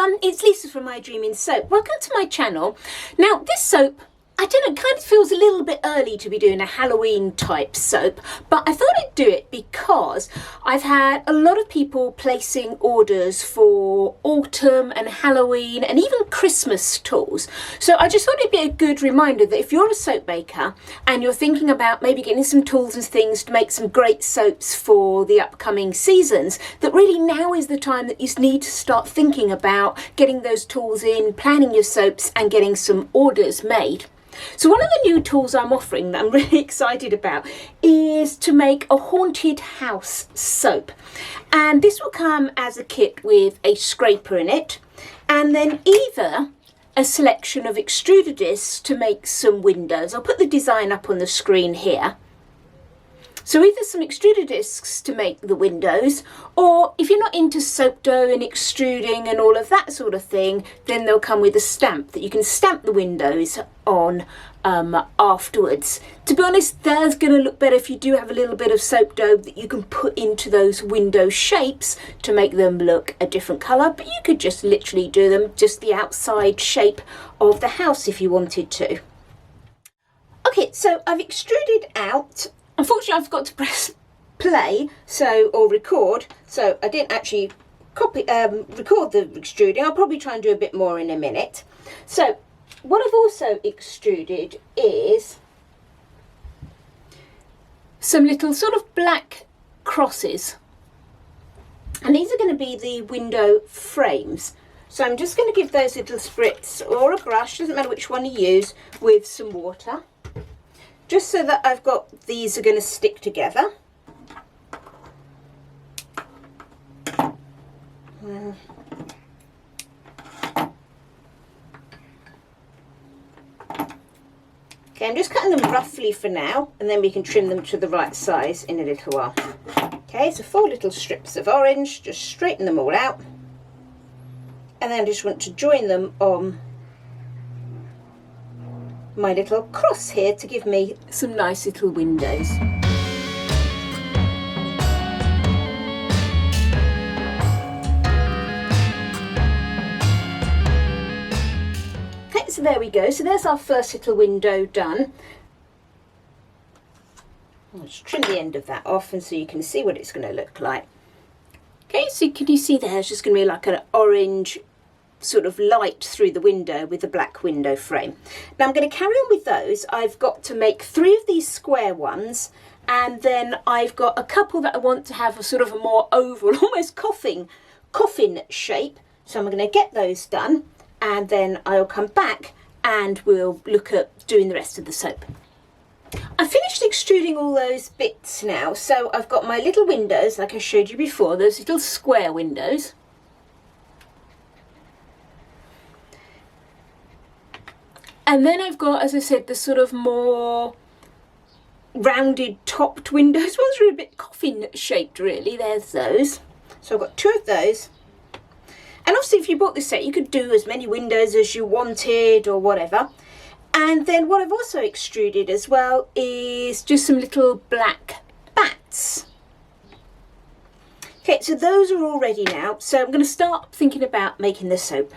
it's Lisa from My Dreaming Soap. Welcome to my channel. Now, this soap, I don't know, it kind of feels a little bit early to be doing a Halloween type soap, but I thought I'd do it because I've had a lot of people placing orders for autumn and Halloween and even Christmas tools. So I just thought it'd be a good reminder that if you're a soap maker and you're thinking about maybe getting some tools and things to make some great soaps for the upcoming seasons, that really now is the time that you need to start thinking about getting those tools in, planning your soaps and getting some orders made. So one of the new tools I'm offering that I'm really excited about is to make a haunted house soap. And this will come as a kit with a scraper in it and then either a selection of extruder discs to make some windows. I'll put the design up on the screen here. So either some extruder discs to make the windows, or if you're not into soap dough and extruding and all of that sort of thing, then they'll come with a stamp that you can stamp the windows on afterwards. To be honest, that's going to look better if you do have a little bit of soap dough that you can put into those window shapes to make them look a different colour, but you could just literally do them just the outside shape of the house if you wanted to. Okay, so I've extruded out. Unfortunately, I forgot to press play, or record, so I didn't actually record the extruding. I'll probably try and do a bit more in a minute. So what I've also extruded is some little sort of black crosses, and these are going to be the window frames. So I'm just going to give those little spritz, or a brush, doesn't matter which one you use, with some water. Just so that I've got, these are going to stick together. Okay, I'm just cutting them roughly for now, and then we can trim them to the right size in a little while. Okay, so 4 little strips of orange, just straighten them all out. And then I just want to join them on my little cross here to give me some nice little windows. Okay, so there we go. So there's our first little window done. I'll just trim the end of that off and so you can see what it's going to look like. Okay, so can you see there's just going to be like an orange sort of light through the window with the black window frame. Now I'm going to carry on with those. I've got to make 3 of these square ones, and then I've got a couple that I want to have a sort of a more oval, almost coffin shape. So I'm going to get those done, and then I'll come back and we'll look at doing the rest of the soap. I finished extruding all those bits now, so I've got my little windows like I showed you before, those little square windows. And then I've got, as I said, the sort of more rounded topped windows. Ones are a bit coffin shaped really, there's those. So I've got 2 of those. And obviously if you bought this set you could do as many windows as you wanted or whatever. And then what I've also extruded as well is just some little black bats. Okay, so those are all ready now. So I'm going to start thinking about making the soap.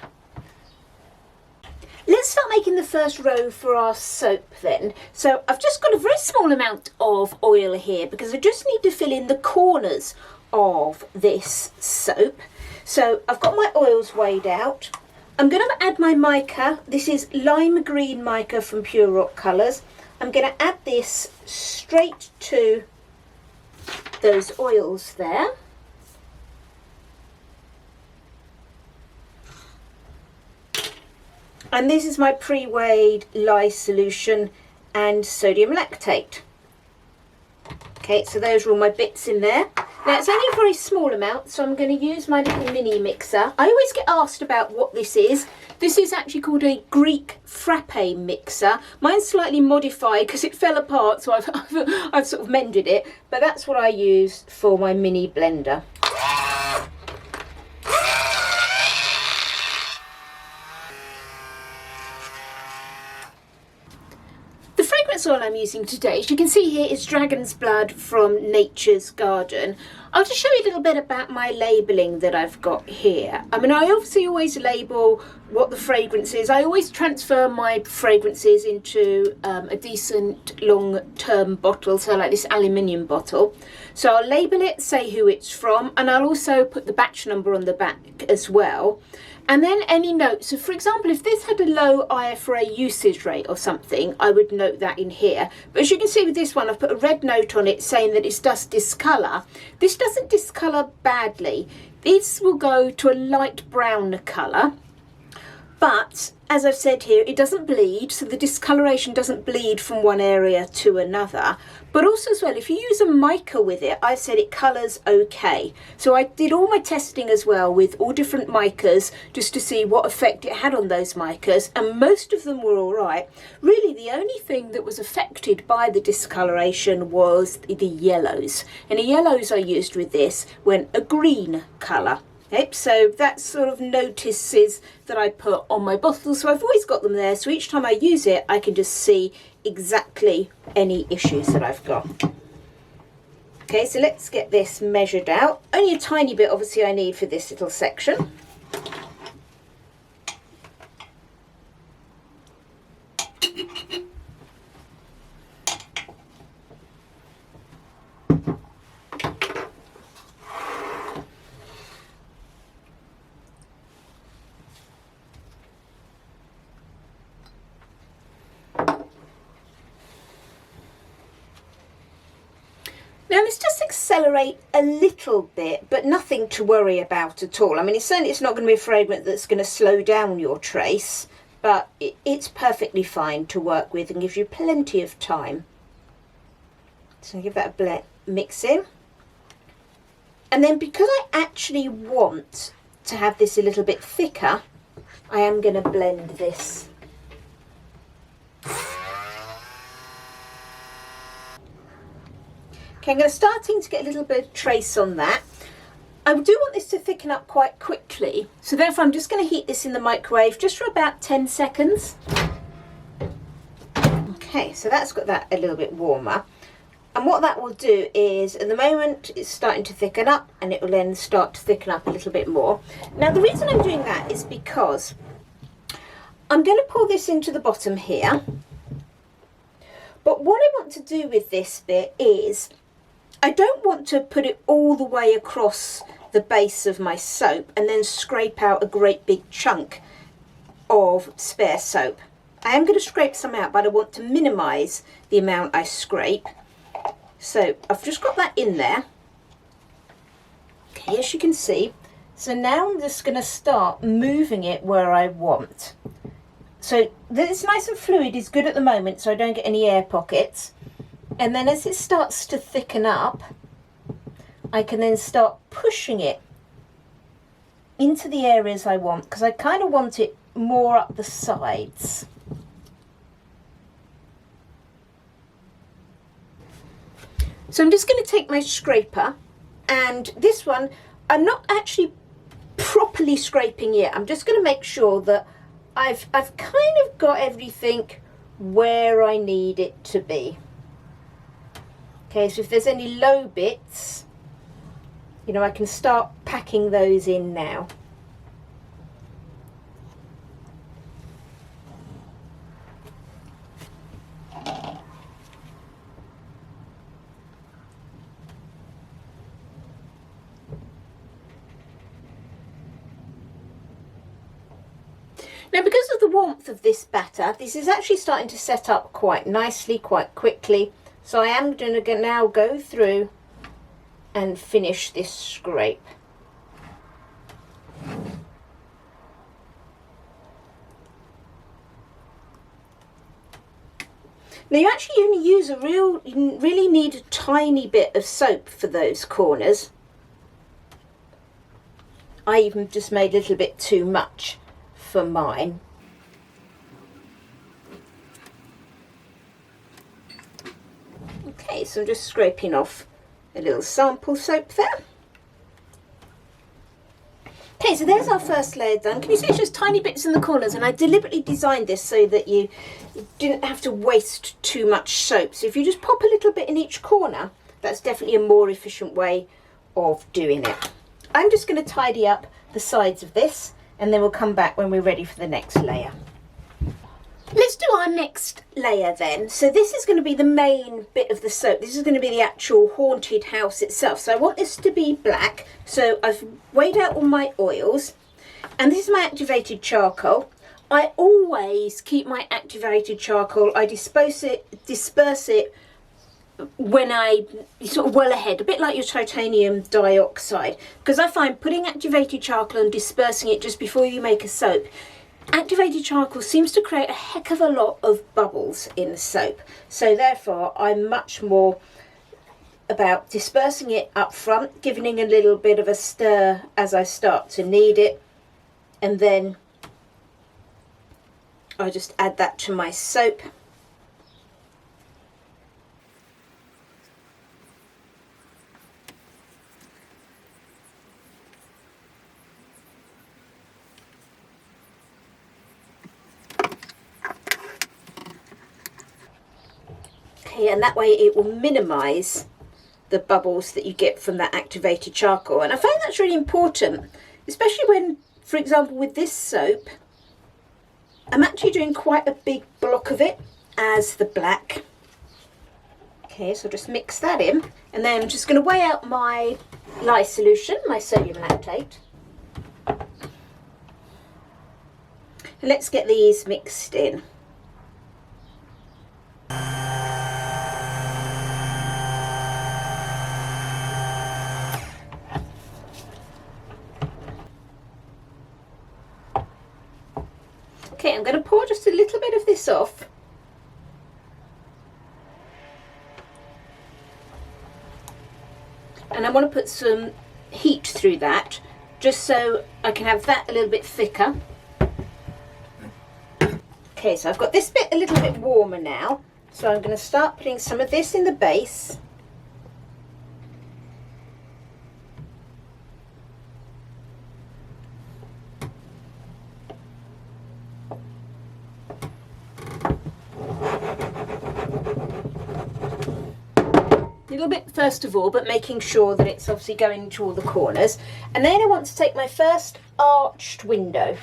Let's start making the first row for our soap then. So I've just got a very small amount of oil here because I just need to fill in the corners of this soap. So I've got my oils weighed out. I'm going to add my mica. This is lime green mica from Pure Rock Colours. I'm going to add this straight to those oils there. And this is my pre-weighed lye solution and sodium lactate. Okay, so those are all my bits in there. Now it's only a very small amount, so I'm going to use my little mini mixer. I always get asked about what this is. This is actually called a Greek frappe mixer. Mine's slightly modified because it fell apart, so I've sort of mended it. But that's what I use for my mini blender. that's all I'm using today. As you can see here, it's Dragon's Blood from Nature's Garden. I'll just show you a little bit about my labelling that I've got here. I mean, I obviously always label what the fragrance is. I always transfer my fragrances into a decent long-term bottle, so like this aluminium bottle. So I'll label it, say who it's from, and I'll also put the batch number on the back as well. And then any notes. So for example, if this had a low IFRA usage rate or something, I would note that in here. But as you can see with this one, I've put a red note on it saying that it does discolour. This doesn't discolour badly. This will go to a light brown colour. But as I've said here, it doesn't bleed, so the discoloration doesn't bleed from one area to another. But also as well, if you use a mica with it, I've said it colours okay. So I did all my testing as well with all different micas just to see what effect it had on those micas, and most of them were all right. Really, the only thing that was affected by the discoloration was the yellows. And the yellows I used with this went a green colour. Okay, so that's sort of notices that I put on my bottle, so I've always got them there, so each time I use it I can just see exactly any issues that I've got. Okay, so let's get this measured out. Only a tiny bit obviously I need for this little section. Now let's just accelerate a little bit, but nothing to worry about at all. I mean, it's not going to be a fragrance that's going to slow down your trace, but it's perfectly fine to work with and gives you plenty of time. So give that a mix in. And then because I actually want to have this a little bit thicker, I am going to blend this. Okay, I'm starting to get a little bit of trace on that. I do want this to thicken up quite quickly, so therefore I'm just going to heat this in the microwave just for about 10 seconds. Okay, so that's got that a little bit warmer. And what that will do is, at the moment, it's starting to thicken up, and it will then start to thicken up a little bit more. Now, the reason I'm doing that is because I'm going to pour this into the bottom here. But what I want to do with this bit is, I don't want to put it all the way across the base of my soap and then scrape out a great big chunk of spare soap. I am going to scrape some out, but I want to minimise the amount I scrape. So I've just got that in there. Okay, as you can see. So now I'm just going to start moving it where I want. So this nice and fluid is good at the moment, so I don't get any air pockets. And then as it starts to thicken up, I can then start pushing it into the areas I want, because I kind of want it more up the sides. So I'm just going to take my scraper, and this one, I'm not actually properly scraping yet. I'm just going to make sure that I've kind of got everything where I need it to be. Okay, so if there's any low bits, you know, I can start packing those in now. Now, because of the warmth of this batter, this is actually starting to set up quite nicely, quite quickly. So I am going to now go through and finish this scrape. Now you actually only use you really need a tiny bit of soap for those corners. I even just made a little bit too much for mine. Okay, so I'm just scraping off a little sample soap there. Okay, so there's our first layer done. Can you see it's just tiny bits in the corners, and I deliberately designed this so that you didn't have to waste too much soap. So if you just pop a little bit in each corner, that's definitely a more efficient way of doing it. I'm just going to tidy up the sides of this, and then we'll come back when we're ready for the next layer. Let's do our next layer then. So this is going to be the main bit of the soap. This is going to be the actual haunted house itself. So I want this to be black. So I've weighed out all my oils, and this is my activated charcoal. I always keep my activated charcoal, I disperse it when I sort of well ahead, a bit like your titanium dioxide, because I find putting activated charcoal and dispersing it just before you make a soap, activated charcoal seems to create a heck of a lot of bubbles in the soap. So therefore I'm much more about dispersing it up front, giving it a little bit of a stir as I start to knead it, and then I just add that to my soap. And that way it will minimise the bubbles that you get from that activated charcoal. And I find that's really important, especially when, for example, with this soap, I'm actually doing quite a big block of it as the black. Okay, so I'll just mix that in, and then I'm just going to weigh out my lye solution, my sodium lactate. And let's get these mixed in. Okay, I'm going to pour just a little bit of this off. And I want to put some heat through that, just so I can have that a little bit thicker. Okay, so I've got this bit a little bit warmer now, so I'm going to start putting some of this in the base. A little bit first of all, but making sure that it's obviously going to all the corners. And then I want to take my first arched window.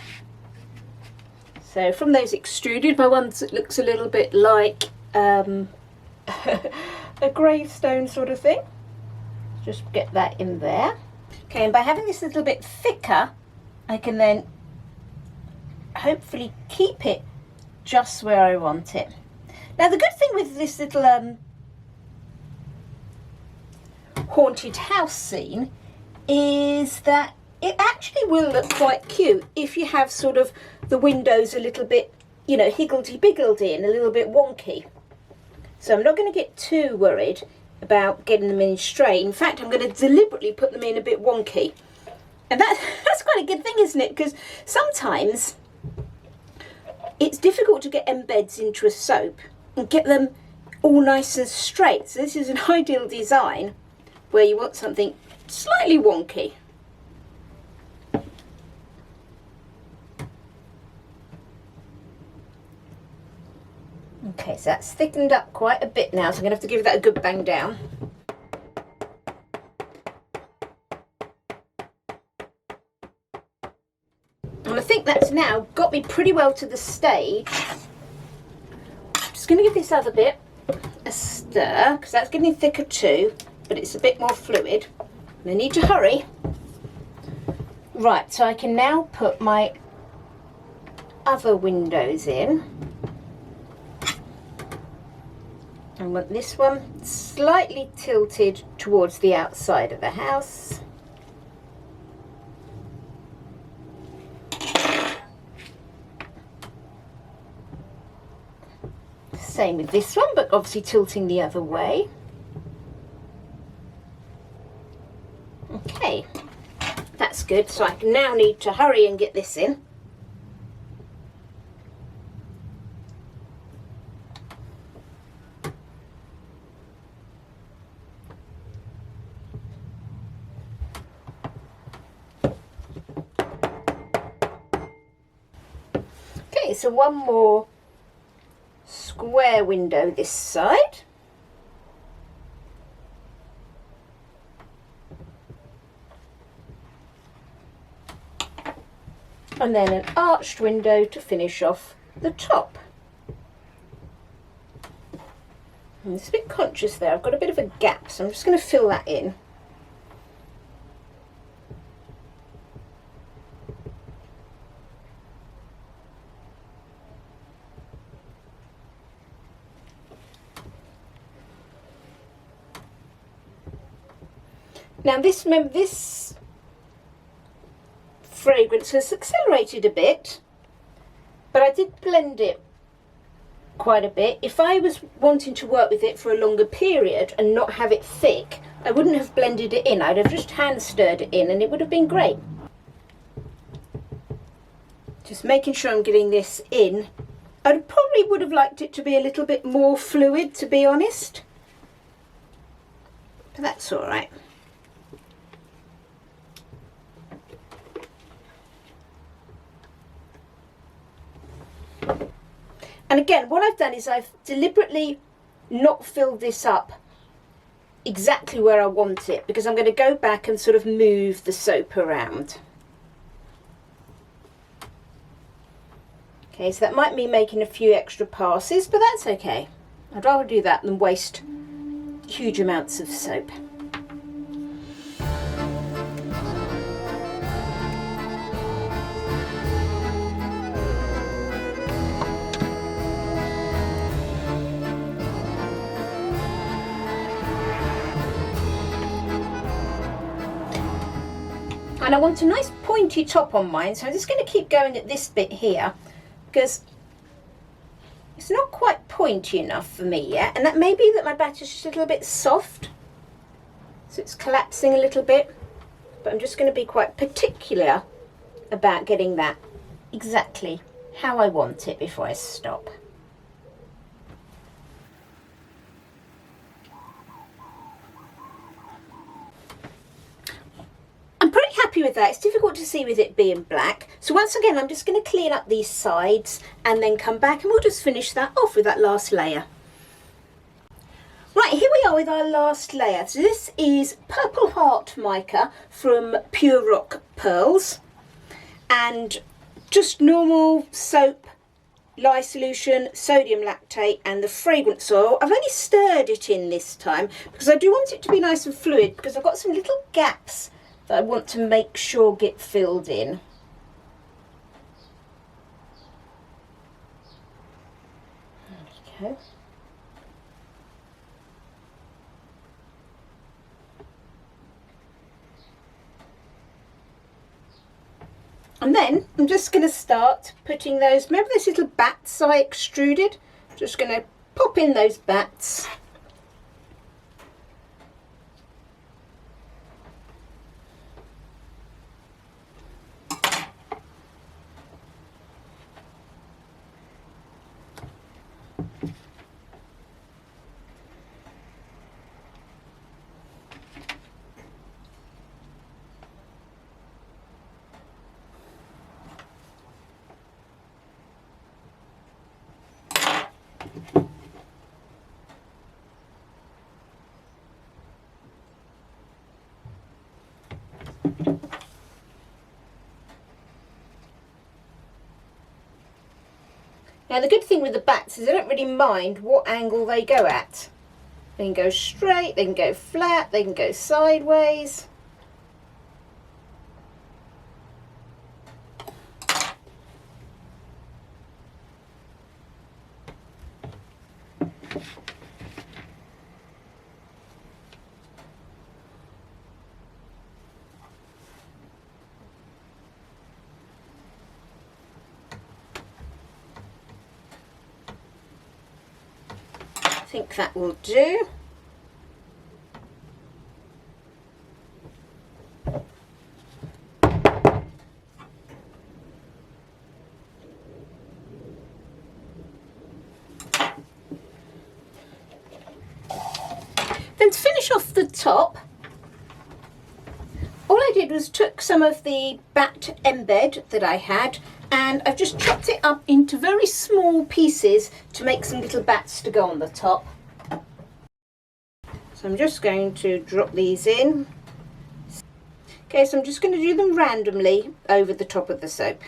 So from those extruded, my one that looks a little bit like a gravestone sort of thing. Just get that in there. Okay, and by having this a little bit thicker, I can then hopefully keep it just where I want it. Now the good thing with this little haunted house scene is that it actually will look quite cute if you have sort of the windows a little bit, you know, higgledy-piggledy and a little bit wonky. So I'm not going to get too worried about getting them in straight. In fact, I'm going to deliberately put them in a bit wonky. And that's quite a good thing, isn't it? Because sometimes it's difficult to get embeds into a soap and get them all nice and straight. So this is an ideal design where you want something slightly wonky. Okay, so that's thickened up quite a bit now, so I'm going to have to give that a good bang down. And I think that's now got me pretty well to the stage. I'm just going to give this other bit a stir, because that's getting thicker too, but it's a bit more fluid. And I need to hurry. Right, so I can now put my other windows in. I want this one slightly tilted towards the outside of the house. Same with this one, but obviously tilting the other way. Okay, that's good. So I now need to hurry and get this in. so one more square window this side. And then an arched window to finish off the top. I'm just a bit conscious there, I've got a bit of a gap, so I'm just going to fill that in. Now this fragrance has accelerated a bit, but I did blend it quite a bit. If I was wanting to work with it for a longer period and not have it thick, I wouldn't have blended it in. I'd have just hand stirred it in and it would have been great. Just making sure I'm getting this in. I probably would have liked it to be a little bit more fluid, to be honest, but that's all right. And again, what I've done is I've deliberately not filled this up exactly where I want it, because I'm going to go back and sort of move the soap around. Okay, so that might mean making a few extra passes, but that's okay. I'd rather do that than waste huge amounts of soap. And I want a nice pointy top on mine, so I'm just going to keep going at this bit here because it's not quite pointy enough for me yet, and that may be that my batter's just a little bit soft, so it's collapsing a little bit, but I'm just going to be quite particular about getting that exactly how I want it before I stop. I'm pretty happy with that. It's difficult to see with it being black. So once again, I'm just going to clean up these sides and then come back and we'll just finish that off with that last layer. Right, here we are with our last layer. So this is Purple Heart mica from Pure Rock Pearls, and just normal soap, lye solution, sodium lactate and the fragrance oil. I've only stirred it in this time because I do want it to be nice and fluid, because I've got some little gaps that I want to make sure get filled in. There we go. And then I'm just going to start putting those, remember those little bats I extruded? Just going to pop in those bats. Now the good thing with the bats is I don't really mind what angle they go at. They can go straight, they can go flat, they can go sideways. I think that will do. Then to finish off the top, all I did was took some of the bat embed that I had and I've just chopped it up into very small pieces to make some little bats to go on the top. So I'm just going to drop these in. Okay, so I'm just going to do them randomly over the top of the soap.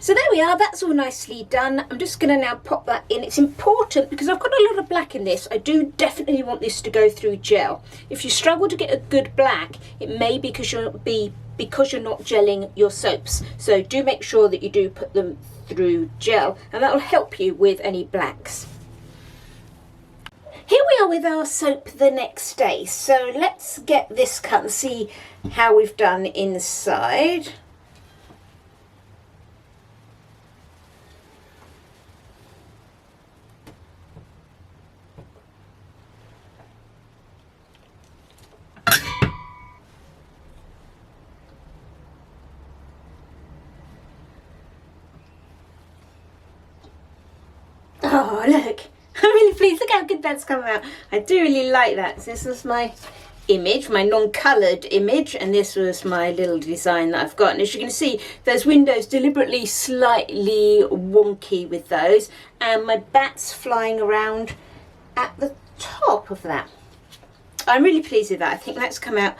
So there we are, that's all nicely done. I'm just going to now pop that in. It's important because I've got a lot of black in this. I do definitely want this to go through gel. If you struggle to get a good black, it may be because you're not gelling your soaps. So do make sure that you do put them through gel, and that will help you with any blacks. Here we are with our soap the next day. So let's get this cut and see how we've done inside. Oh, look, I'm really pleased. Look how good that's come out. I do really like that. So this was my image, my non-coloured image, and this was my little design that I've got. And as you can see, those windows deliberately slightly wonky with those, and my bats flying around at the top of that. I'm really pleased with that. I think that's come out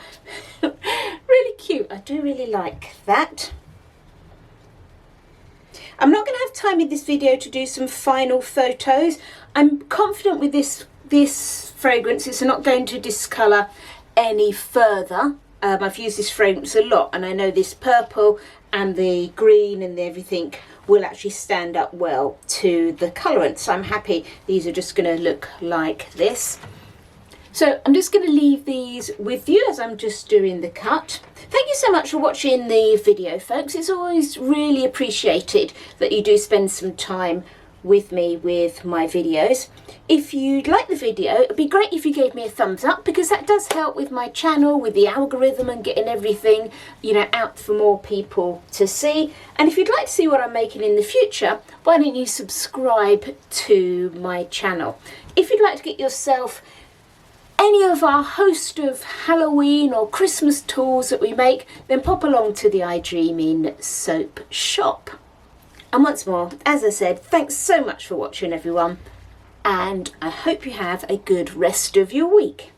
really cute. I do really like that. I'm not going to have time in this video to do some final photos. I'm confident with this fragrance it's not going to discolour any further. I've used this fragrance a lot, and I know this purple and the green and everything will actually stand up well to the colourant. So I'm happy these are just going to look like this. So I'm just going to leave these with you as I'm just doing the cut. Thank you so much for watching the video, folks. It's always really appreciated that you do spend some time with me with my videos. If you'd like the video, it'd be great if you gave me a thumbs up, because that does help with my channel, with the algorithm, and getting everything, you know, out for more people to see. And if you'd like to see what I'm making in the future, why don't you subscribe to my channel? If you'd like to get yourself any of our host of Halloween or Christmas tools that we make, then pop along to the iDreamin soap shop. And once more, as I said, thanks so much for watching, everyone, and I hope you have a good rest of your week.